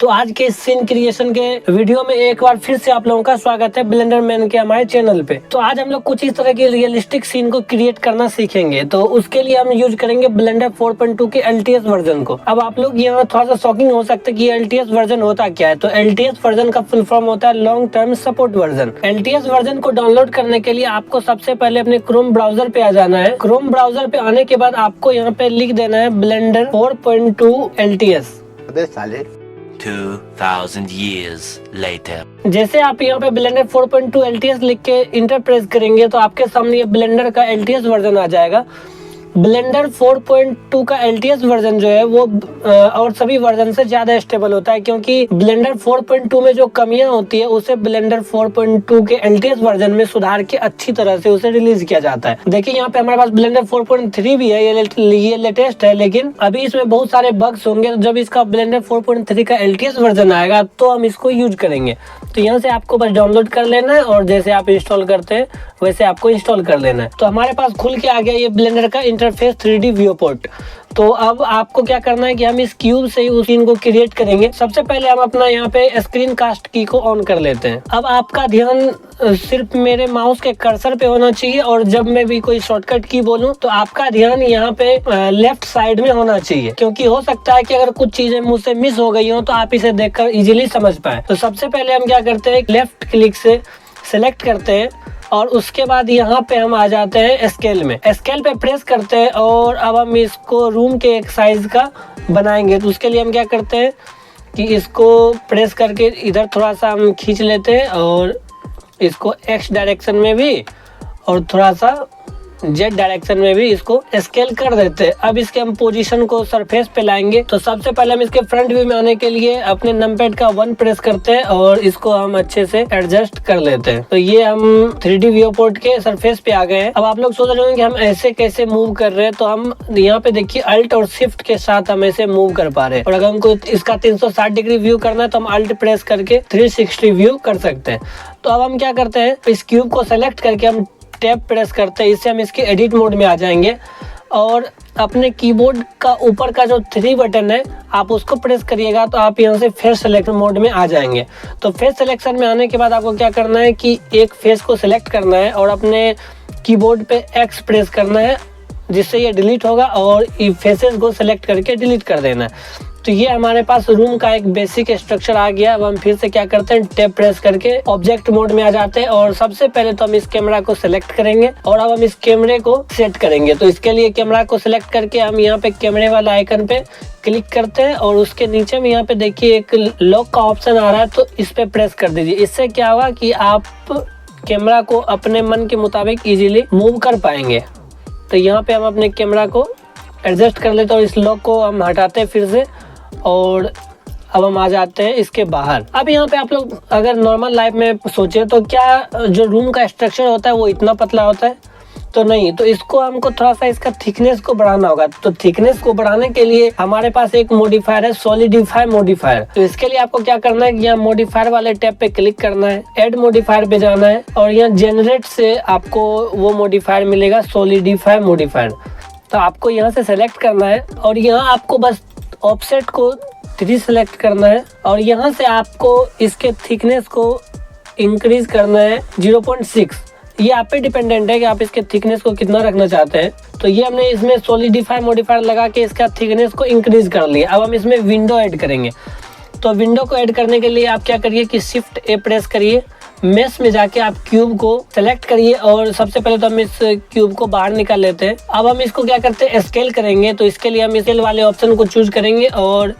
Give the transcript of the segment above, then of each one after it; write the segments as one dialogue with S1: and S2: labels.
S1: तो आज के सीन क्रिएशन के वीडियो में एक बार फिर से आप लोगों का स्वागत है ब्लेंडर मैन के हमारे चैनल पे। तो आज हम लोग कुछ इस तरह के रियलिस्टिक सीन को क्रिएट करना सीखेंगे। तो उसके लिए हम यूज करेंगे ब्लेंडर 4.2 के LTS वर्जन को। अब आप लोग यहाँ थोड़ा सा शॉकिंग हो सकते हैं कि LTS वर्जन होता क्या है। तो LTS वर्जन का फुल फॉर्म होता है long term support version. LTS version को डाउनलोड करने के लिए आपको सबसे पहले अपने क्रोम ब्राउजर पे आ जाना है। क्रोम ब्राउजर पे आने के बाद आपको यहाँ पे लिख देना है ब्लेंडर 4.2 LTS।
S2: 2000 years later.
S1: जैसे आप यहाँ पे ब्लेंडर 4.2 LTS लिख के इंटर प्रेस करेंगे तो आपके सामने ये ब्लेंडर का LTS वर्जन आ जाएगा। ब्लेंडर 4.2 का LTS वर्जन जो है वो और सभी वर्जन से ज्यादा स्टेबल होता है, क्योंकि ब्लेंडर 4.2 में जो कमियां होती है उसे ब्लेंडर 4.2 के LTS वर्जन में सुधार के अच्छी तरह से उसे रिलीज किया जाता है। देखिए यहाँ पे हमारे पास ब्लेंडर 4.3 भी है, ये लेटेस्ट है, लेकिन अभी इसमें बहुत सारे बग्स होंगे। तो जब इसका ब्लेंडर 4.3 का LTS वर्जन आएगा तो हम इसको यूज करेंगे। तो यहाँ से आपको बस डाउनलोड कर लेना है और जैसे आप इंस्टॉल करते हैं वैसे आपको इंस्टॉल कर लेना है। तो हमारे पास खुल के आ गया ये ब्लेंडर का इंटरफेस 3D व्यू पोर्ट। तो अब आपको क्या करना है कि हम इस क्यूब से ही उस सीन को क्रिएट करेंगे। सबसे पहले हम अपना यहाँ पे स्क्रीन कास्ट की को ऑन कर लेते हैं। अब आपका ध्यान सिर्फ मेरे माउस के कर्सर पे होना चाहिए और जब मैं भी कोई शॉर्टकट की बोलूं तो आपका ध्यान यहाँ पे लेफ्ट साइड में होना चाहिए, क्योंकि हो सकता है कि अगर कुछ चीजें मुझसे मिस हो गई हो तो आप इसे देखकर इजीली समझ पाए। तो सबसे पहले हम क्या करते हैं, लेफ्ट क्लिक से सिलेक्ट करते हैं और उसके बाद यहाँ पे हम आ जाते हैं स्केल में। स्केल पे प्रेस करते हैं और अब हम इसको रूम के एक साइज का बनाएंगे। तो उसके लिए हम क्या करते हैं कि इसको प्रेस करके इधर थोड़ा सा हम खींच लेते हैं और इसको X डायरेक्शन में भी और थोड़ा सा Z डायरेक्शन में भी इसको स्केल कर देते हैं। अब इसके हम पोजीशन को सरफेस पे लाएंगे। तो सबसे पहले हम इसके फ्रंट व्यू में आने के लिए अपने नंपैड का 1 प्रेस करते हैं और इसको हम अच्छे से एडजस्ट कर लेते हैं। तो ये हम 3D व्यू पोर्ट के सरफेस पे आ गए हैं। अब आप लोग सोच रहे होंगे कि हम ऐसे कैसे मूव कर रहे हैं। तो हम यहाँ पे देखिए अल्ट और शिफ्ट के साथ हम ऐसे मूव कर पा रहे हैं। और अगर हमको इसका 360 डिग्री व्यू करना है तो हम अल्ट प्रेस करके 360 व्यू कर सकते हैं। तो अब हम क्या करते हैं, इस क्यूब को सेलेक्ट करके हम टैब प्रेस करते हैं। इससे हम इसके एडिट मोड में आ जाएंगे और अपने कीबोर्ड का ऊपर का जो 3 बटन है आप उसको प्रेस करिएगा तो आप यहाँ से फेस सेलेक्ट मोड में आ जाएंगे। तो फेस सिलेक्शन में आने के बाद आपको क्या करना है कि एक फेस को सिलेक्ट करना है और अपने कीबोर्ड पे X प्रेस करना है, जिससे ये डिलीट होगा और फेसेस को सिलेक्ट करके डिलीट कर देना है। तो ये हमारे पास रूम का एक बेसिक स्ट्रक्चर आ गया। अब हम फिर से क्या करते हैं, टैब प्रेस करके ऑब्जेक्ट मोड में आ जाते हैं और सबसे पहले तो हम इस कैमरा को सिलेक्ट करेंगे और अब हम इस कैमरे को सेट करेंगे। तो इसके लिए कैमरा को सिलेक्ट करके हम यहाँ पे कैमरे वाला आइकन पे क्लिक करते हैं और उसके नीचे में यहाँ पे देखिए एक लॉक का ऑप्शन आ रहा है, तो इस पे प्रेस कर दीजिए। इससे क्या होगा कि आप कैमरा को अपने मन के मुताबिक इजीली मूव कर पाएंगे। तो यहाँ पे हम अपने कैमरा को एडजस्ट कर लेते हैं और इस लॉक को हम हटाते हैं फिर से और अब हम आ जाते हैं इसके बाहर। अब यहाँ पे आप लोग अगर नॉर्मल लाइफ में सोचे तो क्या जो रूम का स्ट्रक्चर होता है वो इतना पतला होता है? तो नहीं। तो इसको हमको थोड़ा सा इसका थिकनेस को बढ़ाना होगा। तो थिकनेस को बढ़ाने के लिए हमारे पास एक मॉडिफायर है, सॉलिडिफाई मॉडिफायर। तो इसके लिए आपको क्या करना है कि यहाँ मॉडिफायर वाले टैब पे क्लिक करना है, ऐड मॉडिफायर पे जाना है और यहाँ जनरेट से आपको वो मॉडिफायर मिलेगा, सॉलिडिफाई मॉडिफायर। तो आपको यहाँ से सेलेक्ट करना है और यहाँ आपको बस ऑफसेट को 3 सेलेक्ट करना है और यहाँ से आपको इसके थिकनेस को इंक्रीज करना है 0.6। ये आप पे डिपेंडेंट है कि आप इसके थिकनेस को कितना रखना चाहते हैं। तो ये हमने इसमें सॉलिडिफाई मॉडिफायर लगा के इसका थिकनेस को इंक्रीज कर लिया। अब हम इसमें विंडो ऐड करेंगे। तो विंडो को ऐड करने के लिए आप क्या करिए कि शिफ्ट A प्रेस करिए, मेश में जाके आप क्यूब को सेलेक्ट करिए और सबसे पहले तो हम इस क्यूब को बाहर निकाल लेते हैं। अब हम इसको क्या करते हैं, स्केल करेंगे। तो इसके लिए हम स्केल वाले ऑप्शन को चूज करेंगे और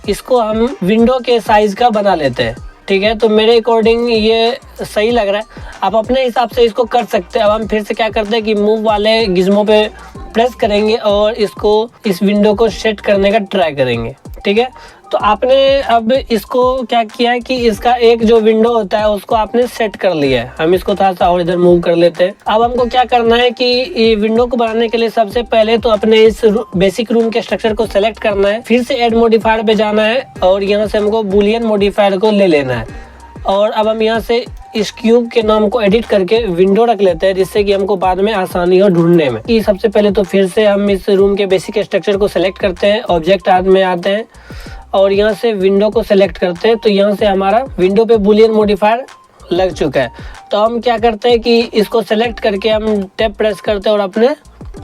S1: इसको हम विंडो के साइज का बना लेते हैं। ठीक है, तो मेरे अकॉर्डिंग ये सही लग रहा है। आप अपने हिसाब से इसको कर सकते हैं। अब हम फिर से क्या करते हैं कि मूव वाले गिज्मो पे प्रेस करेंगे और इसको इस विंडो को सेट करने का ट्राई करेंगे। ठीक है, तो आपने अब इसको क्या किया है कि इसका एक जो विंडो होता है उसको आपने सेट कर लिया है। हम इसको थोड़ा सा और इधर मूव कर लेते हैं। अब हमको क्या करना है कि ये विंडो को बनाने के लिए सबसे पहले तो अपने इस बेसिक रूम के स्ट्रक्चर को सेलेक्ट करना है, फिर से ऐड मॉडिफायर पे जाना है और यहाँ से हमको बुलियन मॉडिफायर को ले लेना है और अब हम यहाँ से इस क्यूब के नाम को एडिट करके विंडो रख लेते हैं, जिससे कि हमको बाद में आसानी हो ढूंढने में। कि सबसे पहले तो फिर से हम इस रूम के बेसिक स्ट्रक्चर को सिलेक्ट करते हैं, ऑब्जेक्ट में आते हैं और यहाँ से विंडो को सिलेक्ट करते हैं तो यहाँ से हमारा विंडो पे बुलियन मॉडिफायर लग चुका है। तो हम क्या करते हैं कि इसको सेलेक्ट करके हम टैब प्रेस करते हैं और अपने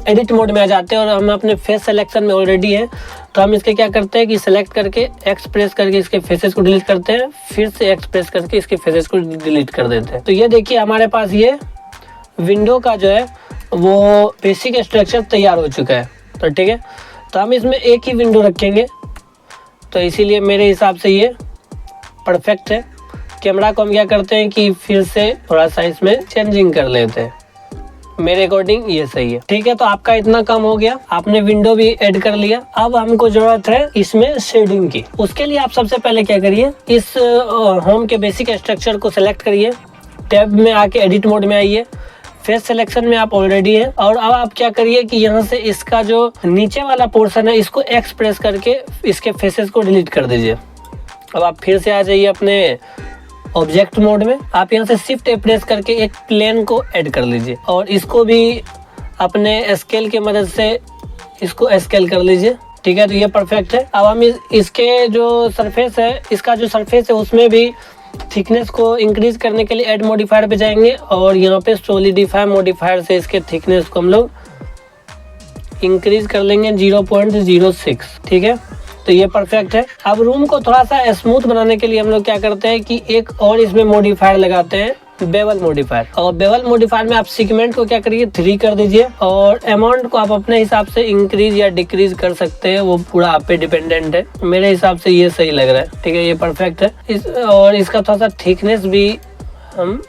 S1: एडिट मोड में आ जाते हैं और हम अपने फेस सिलेक्शन में ऑलरेडी है। तो हम इसके क्या करते हैं कि सिलेक्ट करके एक्स प्रेस करके इसके फेसेस को डिलीट करते हैं, फिर से एक्स प्रेस करके इसके फेसेस को डिलीट कर देते हैं। तो ये देखिए हमारे पास ये विंडो का जो है वो बेसिक स्ट्रक्चर तैयार हो चुका है। तो ठीक है, तो हम इसमें एक ही विंडो रखेंगे, तो इसीलिए मेरे हिसाब से ये परफेक्ट है। कैमरा को हम क्या करते हैं कि फिर से थोड़ा सा इसमें चेंजिंग कर लेते हैं, मेरे अकॉर्डिंग ये सही है। ठीक है, तो आपका इतना काम हो गया, आपने विंडो भी ऐड कर लिया। अब हमको जरूरत है इसमें शेडिंग की। उसके लिए आप सबसे पहले क्या करिए, इस होम के बेसिक स्ट्रक्चर को सिलेक्ट करिए, टैब में आके एडिट मोड में आइए, फेस सिलेक्शन में आप ऑलरेडी है। और अब आप क्या करिए कि यहाँ से इसका जो नीचे वाला पोर्शन है इसको एक्स प्रेस करके इसके फेसेस को डिलीट कर दीजिए। अब आप फिर से आ जाइए अपने ऑब्जेक्ट मोड में, आप यहाँ से शिफ्ट ए प्रेस करके एक प्लेन को ऐड कर लीजिए और इसको भी अपने स्केल की मदद से इसको स्केल कर लीजिए। ठीक है, तो ये परफेक्ट है। अब हम इसके जो सरफेस है, इसका जो सरफेस है उसमें भी थिकनेस को इंक्रीज करने के लिए ऐड मॉडिफायर पे जाएंगे और यहाँ पे सॉलिडिफाई मॉडिफायर से इसके थिकनेस को हम लोग इंक्रीज कर लेंगे 0.06। ठीक है, तो ये परफेक्ट है। अब रूम को थोड़ा सा स्मूथ बनाने के लिए हम लोग क्या करते हैं कि एक और इसमें मॉडिफायर लगाते हैं, बेवल मॉडिफायर। और बेवल मॉडिफायर में आप सेगमेंट को क्या करिए 3 कर दीजिए और अमाउंट को आप अपने हिसाब से इंक्रीज या डिक्रीज कर सकते हैं, वो पूरा आप पे डिपेंडेंट है। मेरे हिसाब से ये सही लग रहा है। ठीक है, ये परफेक्ट है। और इसका थोड़ा सा थिकनेस भी हम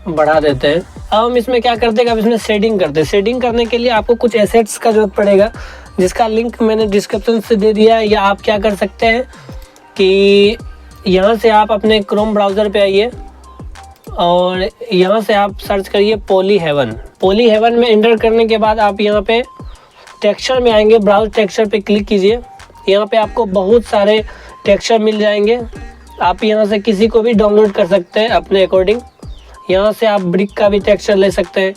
S1: बढ़ा देते हैं। अब हम इसमें क्या करते हैं, अब इसमें शेडिंग करते हैं। शेडिंग करने के लिए आपको कुछ एसेट्स का जरूरत पड़ेगा, जिसका लिंक मैंने डिस्क्रिप्शन से दे दिया है। या आप क्या कर सकते हैं कि यहाँ से आप अपने क्रोम ब्राउज़र पे आइए और यहाँ से आप सर्च करिए पॉली हेवन। पॉली हेवन में एंटर करने के बाद आप यहाँ पे टेक्सचर में आएंगे, ब्राउज टेक्सचर पे क्लिक कीजिए। यहाँ पे आपको बहुत सारे टेक्सचर मिल जाएंगे, आप यहाँ से किसी को भी डाउनलोड कर सकते हैं अपने अकॉर्डिंग। यहाँ से आप ब्रिक का भी टेक्सचर ले सकते हैं,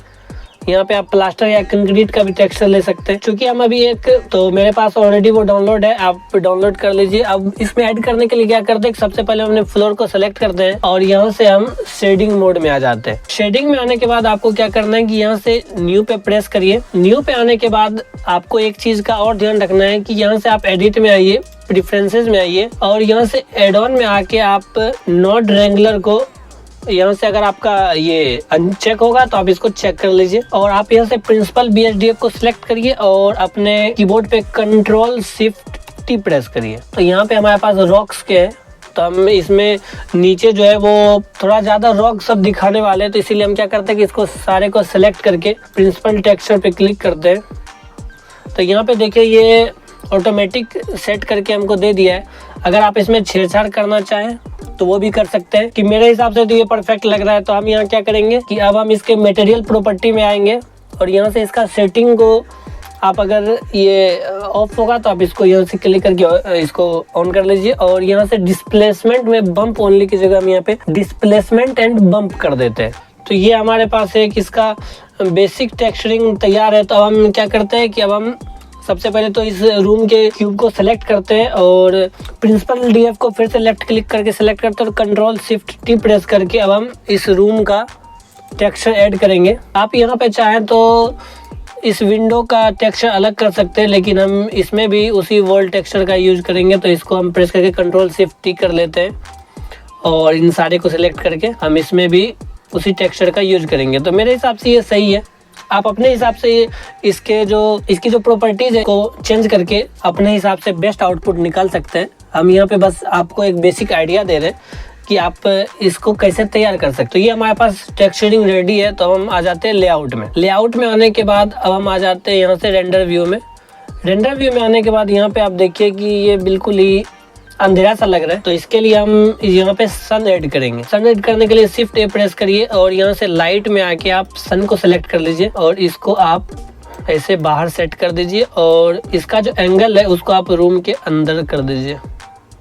S1: यहाँ पे आप प्लास्टर या कंक्रीट का भी टेक्सचर ले सकते हैं। क्योंकि हम अभी तो मेरे पास ऑलरेडी वो डाउनलोड है, आप डाउनलोड कर लीजिए। अब इसमें ऐड करने के लिए क्या करते हैं, सबसे पहले हमने फ्लोर को सेलेक्ट करते हैं और यहाँ से हम शेडिंग मोड में आ जाते हैं। शेडिंग में आने के बाद आपको क्या करना है कि यहाँ से न्यू पे प्रेस करिए। न्यू पे आने के बाद आपको एक चीज का और ध्यान रखना है कि यहाँ से आप एडिट में आइए, प्रेफरेंसेस में आइए और यहाँ से एड ऑन में आके आप नॉट रेंगुलर को यहाँ से अगर आपका ये अनचेक होगा तो आप इसको चेक कर लीजिए। और आप यहाँ से प्रिंसिपल BSDF को सिलेक्ट करिए और अपने कीबोर्ड पे Ctrl+Shift+T प्रेस करिए। तो यहाँ पे हमारे पास रॉक्स के हैं, तो हम इसमें नीचे जो है वो थोड़ा ज्यादा रॉक सब दिखाने वाले हैं, तो इसीलिए हम क्या करते हैं कि इसको सारे को सिलेक्ट करके प्रिंसिपल टेक्सचर पे क्लिक करते हैं। तो यहाँ पे देखिए ये ऑटोमेटिक सेट करके हमको दे दिया है। अगर आप इसमें छेड़छाड़ करना चाहें तो वो भी कर सकते हैं। कि मेरे हिसाब से तो ये परफेक्ट लग रहा है। तो हम यहाँ क्या करेंगे कि अब हम इसके मटेरियल प्रॉपर्टी में आएंगे और यहाँ से इसका सेटिंग को आप अगर ये ऑफ होगा तो आप इसको यहाँ से क्लिक करके इसको ऑन कर लीजिए और यहाँ से डिस्प्लेसमेंट में बम्प ओनली की जगह हम यहाँ पे डिस्प्लेसमेंट एंड बम्प कर देते हैं। तो ये हमारे पास एक इसका बेसिक टेक्सचरिंग तैयार है। तो अब हम क्या करते हैं कि अब हम सबसे पहले तो इस रूम के क्यूब को सेलेक्ट करते हैं और प्रिंसिपल DF को फिर से लेफ्ट क्लिक करके सेलेक्ट करते हैं और Ctrl+Shift+T प्रेस करके अब हम इस रूम का टेक्सचर ऐड करेंगे। आप यहाँ पे चाहें तो इस विंडो का टेक्सचर अलग कर सकते हैं, लेकिन हम इसमें भी उसी वॉल टेक्सचर का यूज करेंगे। तो इसको हम प्रेस करके Ctrl+Shift+T कर लेते हैं और इन सारे को सिलेक्ट करके हम इसमें भी उसी टेक्सचर का यूज करेंगे। तो मेरे हिसाब से ये सही है। आप अपने हिसाब से इसकी जो प्रॉपर्टीज है को चेंज करके अपने हिसाब से बेस्ट आउटपुट निकाल सकते हैं। हम यहाँ पे बस आपको एक बेसिक आइडिया दे रहे हैं कि आप इसको कैसे तैयार कर सकते हो। ये हमारे पास टेक्सचरिंग रेडी है। तो हम आ जाते हैं लेआउट में। लेआउट में आने के बाद अब हम आ जाते हैं यहाँ से रेंडर व्यू में। रेंडर व्यू में आने के बाद यहाँ पे आप देखिए कि ये बिल्कुल ही अंधेरा सा लग रहा है। तो इसके लिए हम यहाँ पे सन ऐड करेंगे। सन ऐड करने के लिए Shift A प्रेस करिए और यहाँ से लाइट में आके आप सन को सिलेक्ट कर लीजिए और इसको आप ऐसे बाहर सेट कर दीजिए और इसका जो एंगल है उसको आप रूम के अंदर कर दीजिए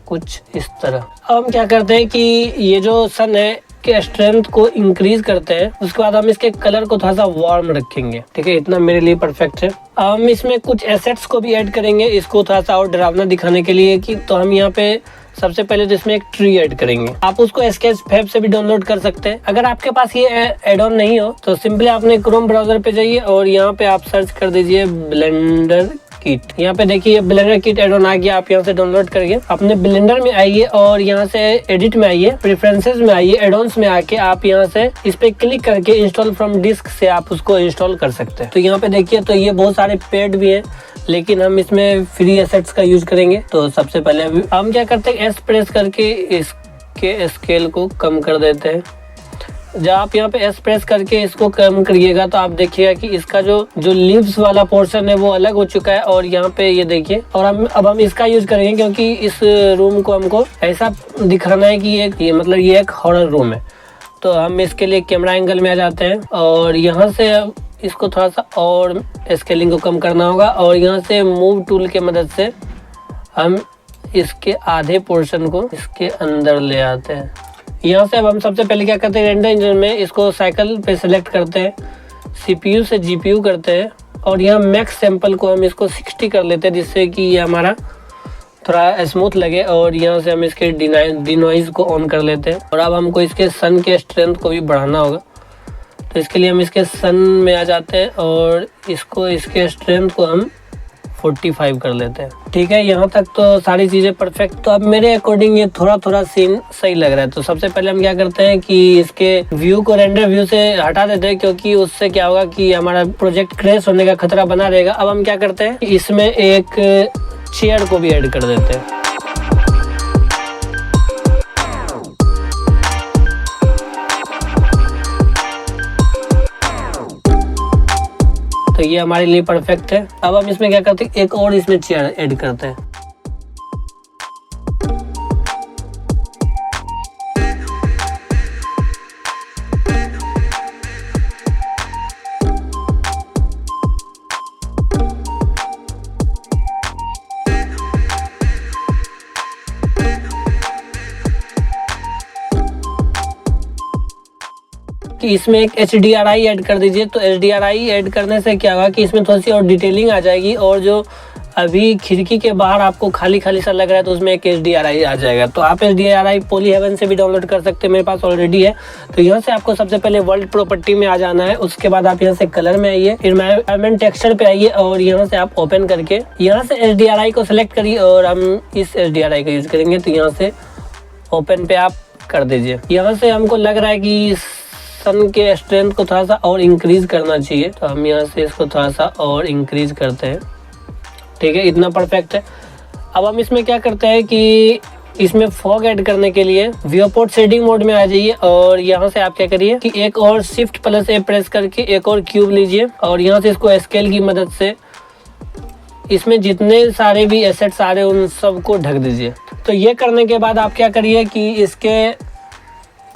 S1: कुछ इस तरह। अब हम क्या करते हैं कि ये जो सन है के स्ट्रेंथ को इंक्रीज करते हैं। उसके बाद हम इसके कलर को थोड़ा सा वार्म रखेंगे। ठीक है, इतना मेरे लिए परफेक्ट है। हम इसमें कुछ एसेट्स को भी ऐड करेंगे, इसको थोड़ा सा और डरावना दिखाने के लिए कि तो हम यहाँ पे सबसे पहले तो इसमें एक ट्री ऐड करेंगे। आप उसको स्केचफेब से भी डाउनलोड कर सकते हैं। अगर आपके पास ये एड ऑन नहीं हो तो सिंपली आपने क्रोम ब्राउजर पे जाइए और यहाँ पे आप सर्च कर दीजिए ब्लेंडर किट। यहाँ पे देखिए ब्लेंडर किट एड ऑन आ गया। आप यहाँ से डाउनलोड करिए, अपने ब्लेंडर में आइए और यहाँ से एडिट में आइए, प्रेफरेंसेस में आइए, एड ऑन्स में आके आप यहाँ से इस पे क्लिक करके इंस्टॉल फ्रॉम डिस्क से आप उसको इंस्टॉल कर सकते हैं। तो यहाँ पे देखिए तो ये बहुत सारे पेड भी है, लेकिन हम इसमें फ्री एसेट्स का यूज करेंगे। तो सबसे पहले हम क्या करते हैं, एस प्रेस करके इसके स्केल को कम कर देते हैं। जब आप यहाँ पे एस प्रेस करके इसको कम करिएगा तो आप देखिएगा कि इसका जो लीव्स वाला पोर्शन है वो अलग हो चुका है। और यहाँ पे ये देखिए, और अब हम इसका यूज करेंगे क्योंकि इस रूम को हमको ऐसा दिखाना है कि ये एक हॉरर रूम है। तो हम इसके लिए कैमरा एंगल में आ जाते हैं और यहाँ से इसको थोड़ा सा और स्केलिंग को कम करना होगा और यहाँ से मूव टूल के मदद से हम इसके आधे पोर्शन को इसके अंदर ले आते हैं। यहाँ से अब हम सबसे पहले क्या करते हैं, रेंडर इंजन में इसको साइकिल पे सेलेक्ट करते हैं, CPU से GPU करते हैं और यहाँ मैक्स सैंपल को हम इसको 60 कर लेते हैं जिससे कि ये हमारा थोड़ा स्मूथ लगे। और यहाँ से हम इसके डिनॉइज को ऑन कर लेते हैं। और अब हमको इसके सन के स्ट्रेंथ को भी बढ़ाना होगा, तो इसके लिए हम इसके सन में आ जाते हैं और इसके स्ट्रेंथ को हम 45 कर लेते हैं। ठीक है, यहाँ तक तो सारी चीज़ें परफेक्ट। तो अब मेरे अकॉर्डिंग ये थोड़ा सीन सही लग रहा है। तो सबसे पहले हम क्या करते हैं कि इसके व्यू को रेंडर व्यू से हटा देते हैं, क्योंकि उससे क्या होगा कि हमारा प्रोजेक्ट क्रैश होने का खतरा बना रहेगा। अब हम क्या करते हैं, इसमें एक चेयर को भी ऐड कर देते हैं। तो ये हमारे लिए परफेक्ट है। अब हम इसमें क्या करते हैं, एक और इसमें चेयर ऐड करते हैं। कि इसमें एक HDRI ऐड कर दीजिए। तो HDRI ऐड करने से क्या होगा कि इसमें थोड़ी सी और डिटेलिंग आ जाएगी और जो अभी खिड़की के बाहर आपको खाली सा लग रहा है तो उसमें एक HDRI आ जाएगा। तो आप HDRI पॉली हेवन से भी डाउनलोड कर सकते हैं, मेरे पास ऑलरेडी है। तो यहाँ से आपको सबसे पहले वर्ल्ड प्रॉपर्टी में आ जाना है, उसके बाद आप यहाँ से कलर में आइए, फिर एनवायरनमेंट टेक्सचर पे आइए और यहाँ से आप ओपन करके यहाँ से HDRI को सिलेक्ट करिए और हम इस HDRI का यूज करेंगे। तो यहाँ से ओपन पे आप कर दीजिए। यहाँ से हमको लग रहा है कि सन के स्ट्रेंथ को थोड़ा सा और इंक्रीज करना चाहिए, तो हम यहाँ से इसको थोड़ा सा और इंक्रीज करते हैं। ठीक है, इतना परफेक्ट है। अब हम इसमें क्या करते हैं कि इसमें फॉग ऐड करने के लिए व्यूपोर्ट शेडिंग मोड में आ जाइए और यहाँ से आप क्या करिए कि एक और Shift+A प्रेस करके एक और क्यूब लीजिए और यहाँ से इसको स्केल की मदद से इसमें जितने सारे भी एसेट्स आ रहे हैं उन सबको ढक दीजिए। तो ये करने के बाद आप क्या करिए कि इसके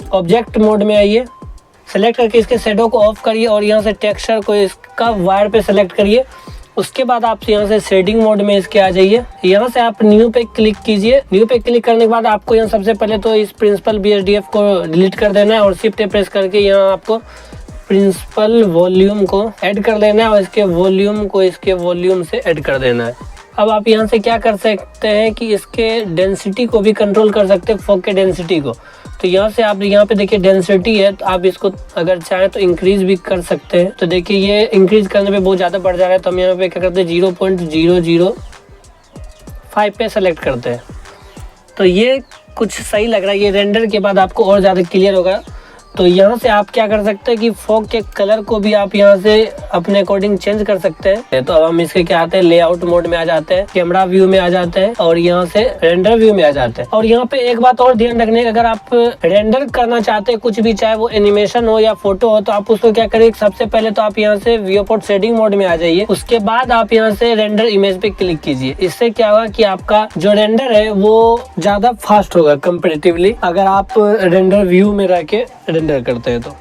S1: ऑब्जेक्ट मोड में आइए, सेलेक्ट करके इसके शेडो को ऑफ करिए और यहाँ से टेक्सचर को इसका वायर पे सेलेक्ट करिए। उसके बाद आप यहाँ से शेडिंग मोड में इसके आ जाइए। यहाँ से आप न्यू पे क्लिक कीजिए। न्यू पे क्लिक करने के बाद आपको यहाँ सबसे पहले तो इस प्रिंसिपल BSDF को डिलीट कर देना है और Shift प्रेस करके यहाँ आपको प्रिंसिपल वॉल्यूम को ऐड कर देना है और इसके वॉल्यूम को इसके वॉल्यूम से ऐड कर देना है। अब आप यहाँ से क्या कर सकते हैं कि इसके डेंसिटी को भी कंट्रोल कर सकते हैं, फॉग के डेंसिटी को। तो यहाँ से आप यहाँ पे देखिए डेंसिटी है, तो आप इसको अगर चाहें तो इंक्रीज भी कर सकते हैं। तो देखिए ये इंक्रीज करने पे बहुत ज़्यादा बढ़ जा रहा है, तो हम यहाँ पे क्या करते हैं 0.005 पे सेलेक्ट करते हैं। तो ये कुछ सही लग रहा है। ये रेंडर के बाद आपको और ज़्यादा क्लियर होगा। तो यहाँ से आप क्या कर सकते हैं कि फॉग के कलर को भी आप यहाँ से अपने अकॉर्डिंग चेंज कर सकते हैं। तो अब हम इसके क्या आते हैं, लेआउट मोड में आ जाते हैं, कैमरा व्यू में आ जाते हैं और यहाँ से रेंडर व्यू में आ जाते हैं। और यहाँ पे एक बात और ध्यान रखने का, अगर आप रेंडर करना चाहते हैं कुछ भी, चाहे वो एनिमेशन हो या फोटो हो, तो आप उसको क्या करिए, सबसे पहले तो आप यहाँ से व्यूपोर्ट शेडिंग मोड में आ जाइए। उसके बाद आप यहाँ से रेंडर इमेज पे क्लिक कीजिए। इससे क्या होगा कि आपका जो रेंडर है वो ज्यादा फास्ट होगा कंपेरेटिवली, अगर आप रेंडर व्यू में रह के रेंडर करते हैं तो।